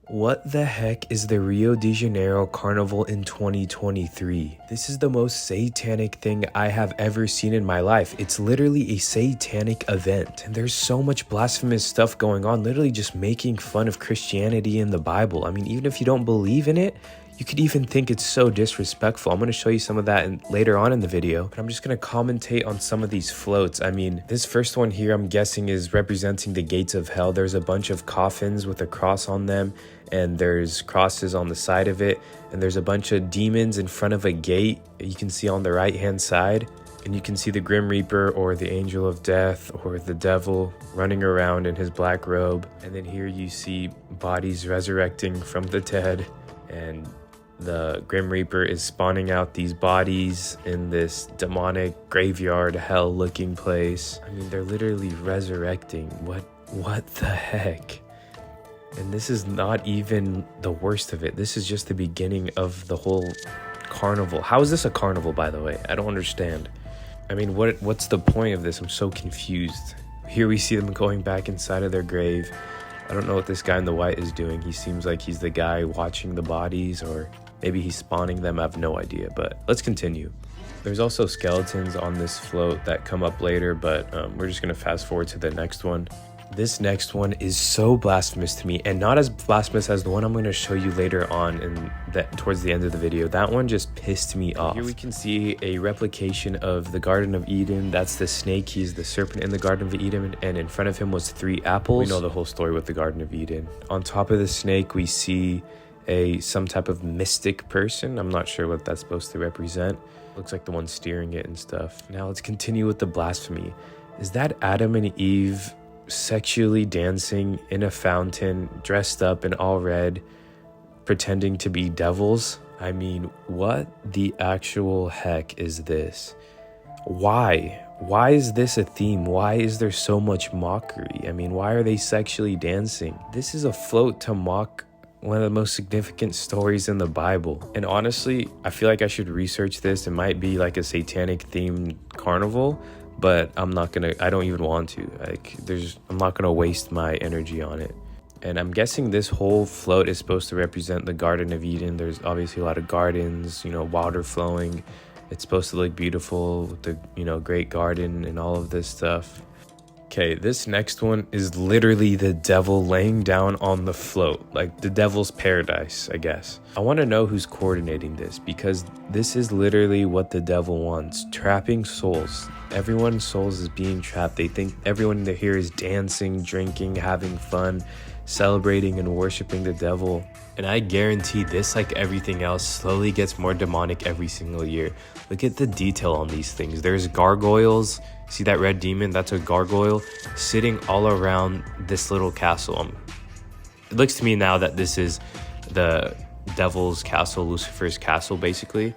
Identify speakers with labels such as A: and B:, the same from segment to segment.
A: What the heck is the Rio de Janeiro Carnival in 2023? This is the most satanic thing I have ever seen in my life. It's literally a satanic event. And there's so much blasphemous stuff going on, literally just making fun of Christianity and the Bible. I mean, even if you don't believe in it, you could even think it's so disrespectful. I'm going to show you some of that later on in the video, but I'm just going to commentate on some of these floats. I mean, this first one here, I'm guessing is representing the gates of hell. There's a bunch of coffins with a cross on them, and there's crosses on the side of it, and there's a bunch of demons in front of a gate you can see on the right hand side, and you can see the Grim Reaper or the Angel of Death or the devil running around in his black robe. And then here you see bodies resurrecting from the dead, and the Grim Reaper is spawning out these bodies in this demonic graveyard hell looking place. I mean, they're literally resurrecting. What the heck? And this is not even the worst of it. This is just the beginning of the whole carnival. How is this a carnival, by the way? I don't understand. I mean, what's the point of this? I'm so confused. Here we see them going back inside of their grave. I don't know what this guy in the white is doing. He seems like he's the guy watching the bodies, or maybe he's spawning them. I have no idea, but let's continue. There's also skeletons on this float that come up later, but we're just gonna fast forward to the next one. This next one is so blasphemous to me, and not as blasphemous as the one I'm going to show you later on towards the end of the video. That one just pissed me off. Here we can see a replication of the Garden of Eden. That's the snake. He's the serpent in the Garden of Eden, and in front of him was 3 apples. We know the whole story with the Garden of Eden. On top of the snake, we see some type of mystic person. I'm not sure what that's supposed to represent. Looks like the one steering it and stuff. Now let's continue with the blasphemy. Is that Adam and Eve sexually dancing in a fountain, dressed up in all red, pretending to be devils? I mean, what the actual heck is this? Why is this a theme? Why is there so much mockery? I mean, why are they sexually dancing? This is a float to mock one of the most significant stories in the Bible. And honestly, I feel like I should research this. It might be like a satanic themed carnival, but I don't even want to. I'm not gonna waste my energy on it. And I'm guessing this whole float is supposed to represent the Garden of Eden. There's obviously a lot of gardens, water flowing. It's supposed to look beautiful with the, great garden and all of this stuff. Okay, this next one is literally the devil laying down on the float, like the devil's paradise, I guess. I want to know who's coordinating this, because this is literally what the devil wants, trapping souls. Everyone's souls is being trapped. They think everyone here is dancing, drinking, having fun, celebrating and worshiping the devil. And I guarantee this, like everything else, slowly gets more demonic every single year. Look at the detail on these things. There's gargoyles. See that red demon? That's a gargoyle sitting all around this little castle. It looks to me now that this is the devil's castle, Lucifer's castle, basically.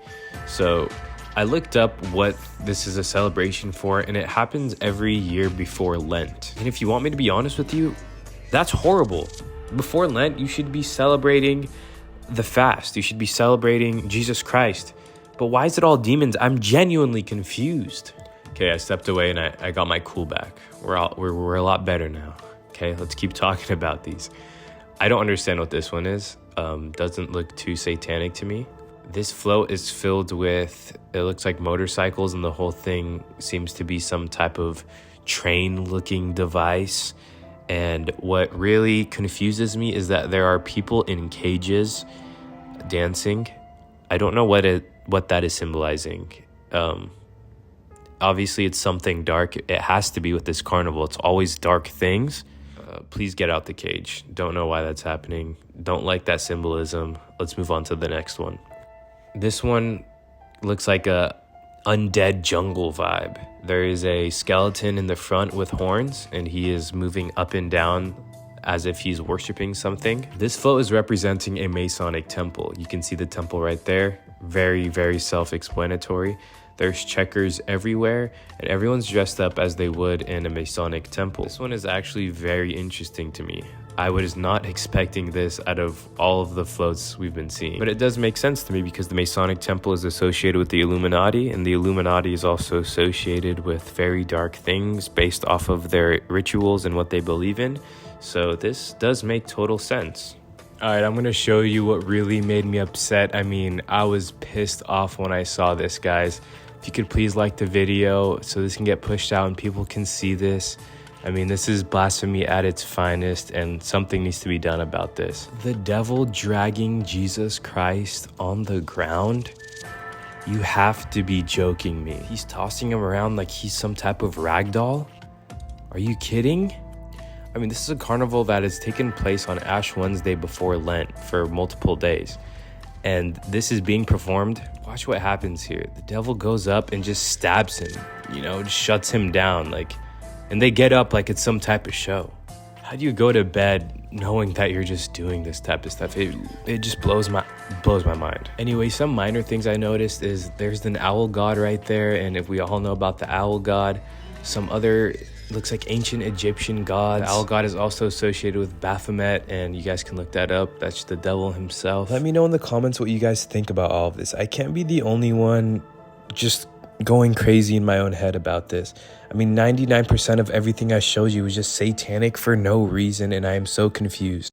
A: So I looked up what this is a celebration for, and it happens every year before Lent. And if you want me to be honest with you, that's horrible. Before Lent, you should be celebrating the fast. You should be celebrating Jesus Christ. But why is it all demons? I'm genuinely confused. Okay, I stepped away and I got my cool back. We're a lot better now. Okay, let's keep talking about these. I don't understand what this one is. Doesn't look too satanic to me. This float is filled with, it looks like motorcycles, and the whole thing seems to be some type of train-looking device. And what really confuses me is that there are people in cages dancing. I don't know what that is symbolizing. Obviously, it's something dark. It has to be with this carnival. It's always dark things. Please get out the cage. Don't know why that's happening. Don't like that symbolism. Let's move on to the next one. This one looks like a undead jungle vibe. There is a skeleton in the front with horns, and he is moving up and down as if he's worshiping something. This float is representing a Masonic temple. You can see the temple right there. Very, very self-explanatory. There's checkers everywhere, and everyone's dressed up as they would in a Masonic temple. This one is actually very interesting to me. I was not expecting this out of all of the floats we've been seeing. But it does make sense to me, because the Masonic temple is associated with the Illuminati, and the Illuminati is also associated with very dark things based off of their rituals and what they believe in. So this does make total sense. Alright, I'm gonna show you what really made me upset. I mean, I was pissed off when I saw this, guys. If you could please like the video so this can get pushed out and people can see this. I mean, this is blasphemy at its finest, and something needs to be done about this. The devil dragging Jesus Christ on the ground? You have to be joking me. He's tossing him around like he's some type of rag doll? Are you kidding? I mean, this is a carnival that has taken place on Ash Wednesday before Lent for multiple days. And this is being performed. Watch what happens here. The devil goes up and just stabs him, just shuts him down, and they get up like it's some type of show. How do you go to bed knowing that you're just doing this type of stuff? It just blows my mind. Anyway, some minor things I noticed is there's an owl god right there, and if we all know about the owl god, some other looks like ancient Egyptian gods. The owl god is also associated with Baphomet, and you guys can look that up. That's the devil himself. Let me know in the comments what you guys think about all of this. I can't be the only one just going crazy in my own head about this. I mean, 99% of everything I showed you was just satanic for no reason, and I am so confused.